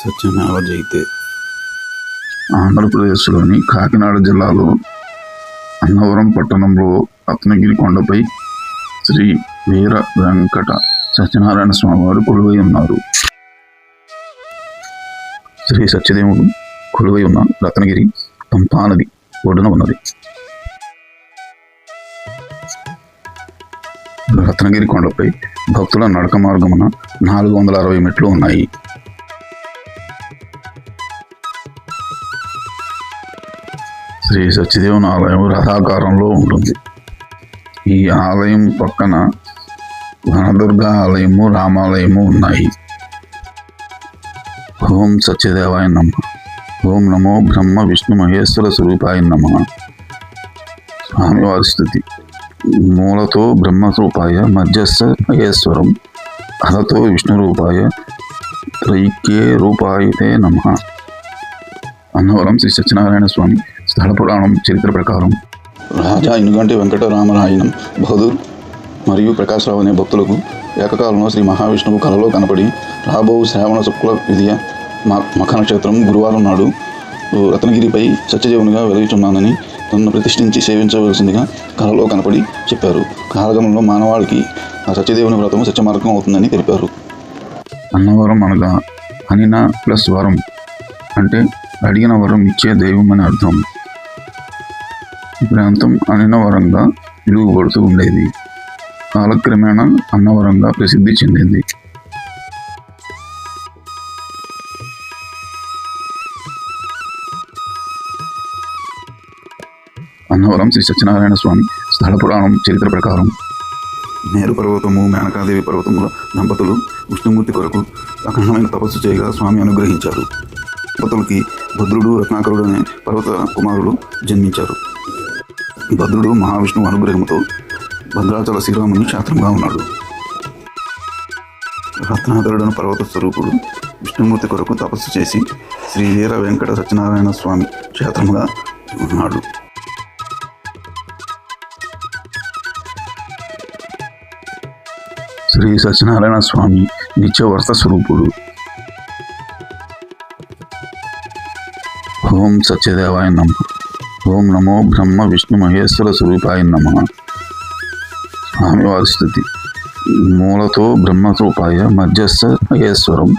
సత్యమేవ జయతే. ఆంధ్రప్రదేశ్లోని కాకినాడ జిల్లాలో అన్నవరం పట్టణంలో రత్నగిరి కొండపై శ్రీ వీర వెంకట సత్యనారాయణ స్వామి వారు కొలువై ఉన్నారు. శ్రీ సత్యదేవుడు కొలువై ఉన్న రత్నగిరి పంపానది ఒడ్డున ఉన్నది. రత్నగిరి కొండపై భక్తుల నడక మార్గమున 460 మెట్లు ఉన్నాయి. శ్రీ సత్యదేవుని ఆలయం రథాకారంలో ఉంటుంది. ఈ ఆలయం పక్కన వనదుర్గ ఆలయము, రామాలయము ఉన్నాయి. ఓం సత్యదేవాయ నమః. ఓం నమో బ్రహ్మ విష్ణు మహేశ్వర స్వరూపాయ నమః. స్వామివారి స్థుతి. మూలతో బ్రహ్మస్వరూపాయ మధ్యస్థ మహేశ్వరం అధతో విష్ణురూపాయ త్రైక్యే రూపాయతే నమః. అన్నవరం శ్రీ సత్యనారాయణ స్వామి స్థల పురాణం చరిత్ర ప్రకారం రాజా ఇనుగంటి వెంకటరామరాయణం బహదూర్ మరియు ప్రకాశరావు అనే భక్తులకు ఏకకాలంలో శ్రీ మహావిష్ణువు కలలో కనపడి రాబో శ్రావణ శుక్ల విధియ మఖ నక్షత్రం గురువారం నాడు రత్నగిరిపై సత్యదేవునిగా వెలుగుచున్నానని తనను ప్రతిష్ఠించి సేవించవలసిందిగా కలలో కనపడి చెప్పారు. కాలగమనంలో మానవాళికి ఆ సత్యదేవుని వ్రతము సత్యమార్గం అవుతుందని తెలిపారు. అన్నవరం అనగా అనిన ప్లస్ వరం అంటే అడిగిన వరం ఇచ్చే దైవం అని అర్థం. ఈ ప్రాంతం అనినవరంగా పిలువబడుతూ ఉండేది. కాలక్రమేణా అన్నవరంగా ప్రసిద్ధి చెందింది. అన్నవరం శ్రీ సత్యనారాయణ స్వామి స్థల పురాణం చరిత్ర ప్రకారం మేరు పర్వతము, మేనకాదేవి పర్వతముల దంపతులు విష్ణుమూర్తి కొరకు అఖండమైన తపస్సు చేయగా స్వామి అనుగ్రహించారు. దంపతులకి భద్రుడు, రత్నాకరుడు అనే పర్వత కుమారులు జన్మించారు. భద్రుడు మహావిష్ణువు అనుగ్రహంతో భద్రాచల శ్రీరాముని క్షేత్రంగా ఉన్నాడు. రత్నాకరుడను పర్వత స్వరూపుడు విష్ణుమూర్తి కొరకు తపస్సు చేసి శ్రీ వీర వెంకట సత్యనారాయణ స్వామి క్షేత్రంగా ఉన్నాడు. శ్రీ సత్యనారాయణ స్వామి నిత్యవర్త స్వరూపుడు. ఓం సత్యదేవాయ నమః. ఓం నమో బ్రహ్మ విష్ణు మహేశ్వర స్వరూపాయ నమః. స్వామివారి స్థుతి. మూలతో బ్రహ్మస్వరూపాయ మధ్యస్థ మహేశ్వరం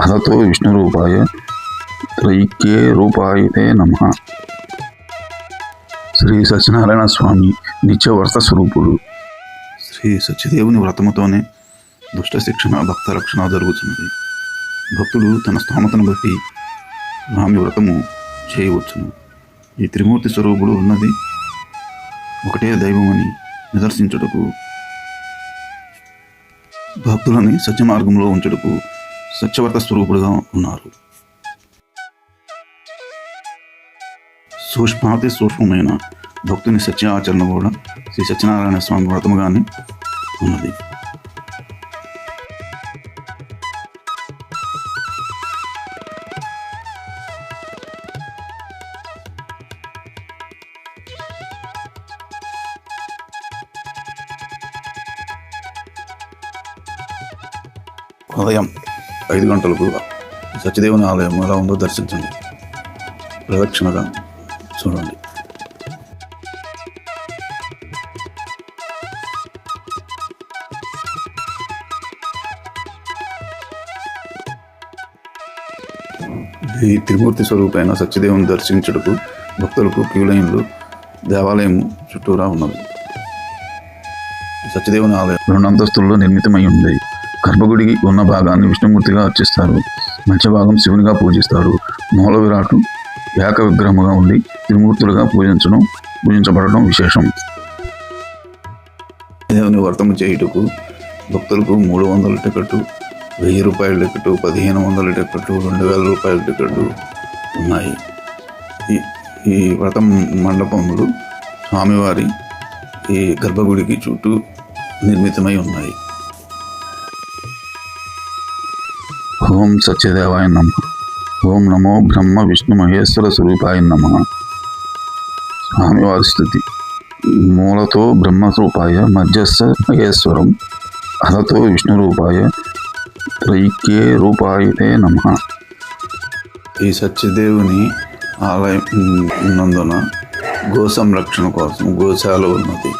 అధతో విష్ణురూపాయ త్రైక్యే రూపాయతే నమః. శ్రీ సత్యనారాయణ స్వామి నిత్యవర్త స్వరూపుడు. శ్రీ సత్యదేవుని వ్రతముతోనే దుష్ట శిక్షణ, భక్త రక్షణ జరుగుతున్నది. భక్తుడు తన స్తోమతను బట్టి స్వామి వ్రతము చేయవచ్చును. ఈ త్రిమూర్తి స్వరూపుడు ఉన్నది ఒకటే దైవమని నిదర్శించుటకు, భక్తులని సత్య మార్గంలో ఉంచుటకు సత్యవర్త స్వరూపుడుగా ఉన్నారు. సూక్ష్మాతి సూక్ష్మమైన భక్తుని సత్య ఆచరణ కూడా శ్రీ సత్యనారాయణ స్వామి వ్రతముగానే ఉన్నది. ఉదయం 5 గంటలకు సత్యదేవుని ఆలయం ఎలా ఉందో దర్శించండి. ప్రదక్షిణగా చూడండి. ఈ త్రిమూర్తి స్వరూపైన సత్యదేవుని దర్శించుటకు భక్తులకు క్యూ లైన్లు దేవాలయం చుట్టూరా ఉన్నది. సత్యదేవుని ఆలయం 2 అంతస్తుల్లో నిర్మితమై ఉంది. గర్భగుడికి ఉన్న భాగాన్ని విష్ణుమూర్తిగా అర్చిస్తారు. మధ్య భాగం శివునిగా పూజిస్తారు. మూల విరాటు ఏక విగ్రహముగా ఉండి త్రిమూర్తులుగా పూజించబడడం విశేషం. దేవుని వ్రతము చేయుటకు భక్తులకు 300 టికెట్టు, 1000 రూపాయల టికెట్టు, 1500 టికెట్టు, 2000 రూపాయల టికెట్టు ఉన్నాయి. ఈ వ్రతం మండపములు స్వామివారి ఈ గర్భగుడికి చుట్టూ నిర్మితమై ఉన్నాయి. ఓం సత్యదేవాయ నమః. ఓం నమో బ్రహ్మ విష్ణు మహేశ్వర స్వరూపాయ నమః. స్వామివారి స్థుతి. మూలతో బ్రహ్మస్వరూపాయ మధ్యస్థ మహేశ్వరం అధతో విష్ణురూపాయ త్రైక్యే రూపాయతే నమః. ఈ సత్యదేవుని ఆలయం ఉన్నందున గో సంరక్షణ కోసం గోశాల ఉన్నది.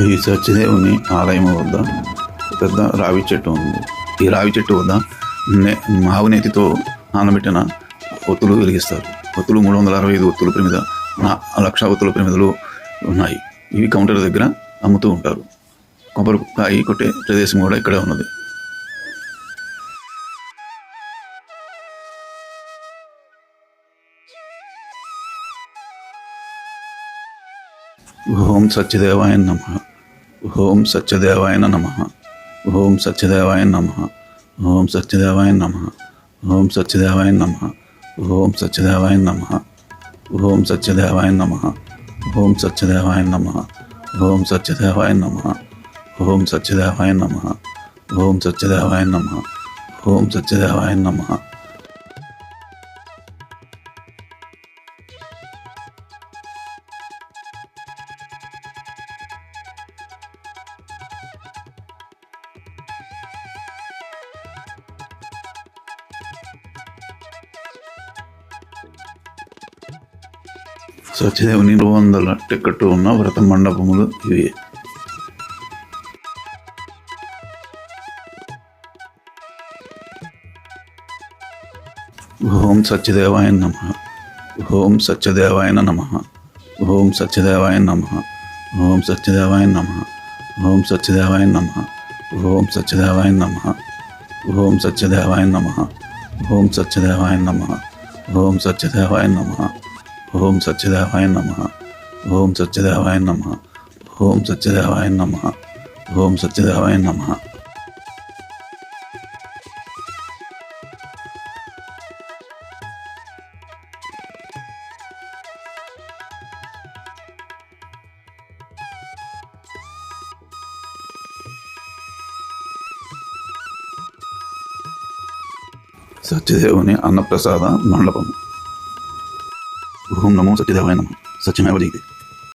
ఈ సత్యదేవుని ఆలయం వద్ద పెద్ద రావి చెట్టు ఉంది. ఈ రావి చెట్టు వద్ద ఆవునేతితో నానబెట్టిన ఒత్తులు వెలిగిస్తారు. ఒత్తులు 365 ఒత్తులు ప్రమిద 1,00,000 ఒత్తుల ప్రమిదలు ఉన్నాయి. ఇవి కౌంటర్ దగ్గర అమ్ముతూ ఉంటారు. కొబ్బరికాయ కొట్టే ప్రదేశం కూడా ఇక్కడే ఉన్నది. ఓం సత్యదేవాయ నమః. ఓం సత్యదేవాయ నమః. ఓం సత్యదేవాయ నమః. ఓం సత్యదేవాయ నమః. ఓం సత్యదేవాయ నమః. ఓం సత్యదేవాయ నమః. ఓం సత్యదేవాయ నమః. ఓం సత్యదేవాయ నమః. ఓం సత్యదేవాయ నమః. ఓం సత్యదేవాయ నమః. ఓం సత్యదేవాయ నమః. ఓం సత్యదేవాయ నమః. సత్యదేవుని 200 టికెట్టు ఉన్న వ్రత మండపములు ఇవి. ఓం సత్యదేవాయ నమః. ఓం సత్యదేవాయ నమః. ఓం సత్యదేవాయ నమః. ఓం సత్యదేవాయ నమః. ఓం సత్యదేవాయ నమః. ఓం సత్యదేవాయ నమః. ఓం సత్యదేవాయ నమః. ఓం సత్యదేవాయ నమః. ఓం సత్యదేవాయ నమః. ఓం సత్యదేవాయ నమః. ఓం సత్యదేవాయ నమః. ఓం సత్యదేవాయ నమః. ఓం సత్యదేవాయ నమః. సత్యదేవుని అన్నప్రసాద మండపం. ఓం నమో సత్యదేవాయ నమః. సత్యమేవ జయతే.